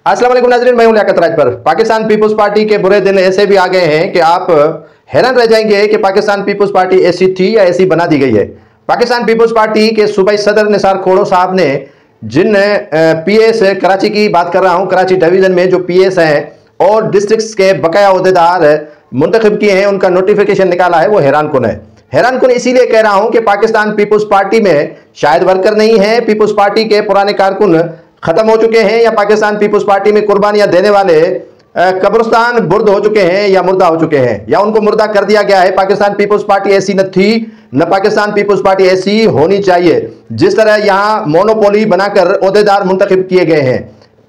अस्सलाम वालेकुम नाज़रीन, मैं हूं लियाकत राजपर। पाकिस्तान पीपल्स पार्टी के बुरे दिन ऐसे भी आ गए हैं कि आप हैरान रह जाएंगे कि पाकिस्तान पीपल्स पार्टी ऐसी थी या ऐसी बना दी गई है। पाकिस्तान पीपल्स पार्टी के सूबाई सदर निसार खोड़ो साहब ने जिन पीएस कराची की बात कर रहा हूं, कराची डिवीजन में जो पीएस हैं और डिस्ट्रिक्ट के बकाया अहदेदार मुंतखब किए हैं, उनका नोटिफिकेशन निकाला है, वो हैरान कुन है। हैरान कुन इसीलिए कह रहा हूं कि पाकिस्तान पीपल्स पार्टी में शायद वर्कर नहीं है, पीपल्स पार्टी के पुराने कारकुन खत्म हो चुके हैं, या पाकिस्तान पीपल्स पार्टी में कुर्बानियां देने वाले कब्रिस्तान बुर्द हो चुके हैं या मुर्दा हो चुके हैं, या उनको मुर्दा कर दिया गया है। पाकिस्तान पीपल्स पार्टी ऐसी न थी, न पाकिस्तान पीपल्स पार्टी ऐसी होनी चाहिए। जिस तरह यहां मोनोपोली बनाकर ओहदेदार मुंतखब किए गए हैं,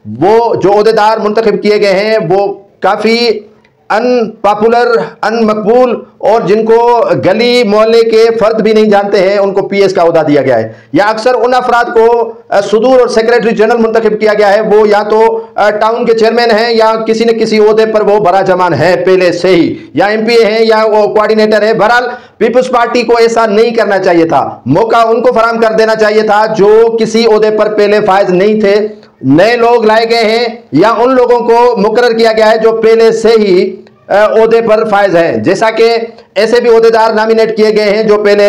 वो जो ओहदेदार मुंतखब किए गए हैं वो काफी अनपॉपुलर, अनमकबूल और जिनको गली मोहल्ले के फर्द भी नहीं जानते हैं, उनको पीएस का ओहदा दिया गया है। या अक्सर उन अफराद को सदूर और सेक्रेटरी जनरल मुंतखब किया गया है, वो या तो टाउन के चेयरमैन हैं या किसी न किसी ओहदे पर वो बड़ा जमान है पहले से ही, या एमपीए हैं या वो कोऑर्डिनेटर है। बहरहाल पीपल्स पार्टी को ऐसा नहीं करना चाहिए था, मौका उनको फराहम कर देना चाहिए था जो किसी ओहदे पर पहले फायज नहीं थे। नए लोग लाए गए हैं या उन लोगों को मुकर्रर किया गया है जो पहले से ही ओहदे पर फायज हैं। जैसा कि ऐसे भी ओहदेदार नॉमिनेट किए गए हैं जो पहले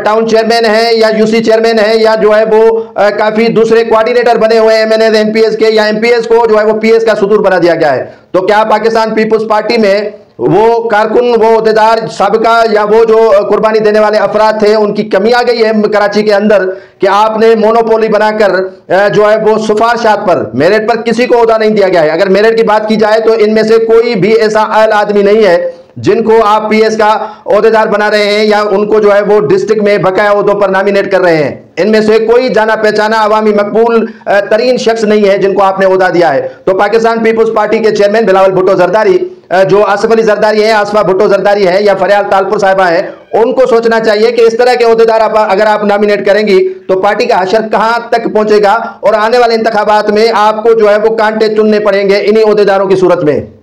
टाउन चेयरमैन हैं या यूसी चेयरमैन हैं, या जो है वो काफी दूसरे कोऑर्डिनेटर बने हुए हैं एमएनए एमपीएस के, या एमपीएस को जो है वो पीएस का सुदूर बना दिया गया है। तो क्या पाकिस्तान पीपल्स पार्टी में वो कारकुन, वो ओहदेदार साबिका या वो जो कुर्बानी देने वाले अफराद थे, उनकी कमी आ गई है कराची के अंदर कि आपने मोनोपोली बनाकर जो है वो सिफारिशात पर, मेरिट पर किसी को ओहदा नहीं दिया गया है। अगर मेरिट की बात की जाए तो इनमें से कोई भी ऐसा अहल आदमी नहीं है जिनको आप पीएस का ओहदेदार बना रहे हैं या उनको जो है वो डिस्ट्रिक्ट में बकाया ओहदों पर नॉमिनेट कर रहे हैं। इनमें से कोई जाना पहचाना अवामी मकबूल तरीन शख्स नहीं है जिनको आपने ओहदा दिया है। तो पाकिस्तान पीपल्स पार्टी के चेयरमैन बिलावल भुट्टो जरदारी, जो आसिफ अली जरदारी है, आसफा भुट्टो जरदारी है, या फरियाल तालपुर साहिबा है, उनको सोचना चाहिए कि इस तरह के ओहदेदार अगर आप नॉमिनेट करेंगी तो पार्टी का हशर कहां तक पहुंचेगा, और आने वाले इंतखाबात में आपको जो है वो कांटे चुनने पड़ेंगे इन्हीं ओहदेदारों की सूरत में।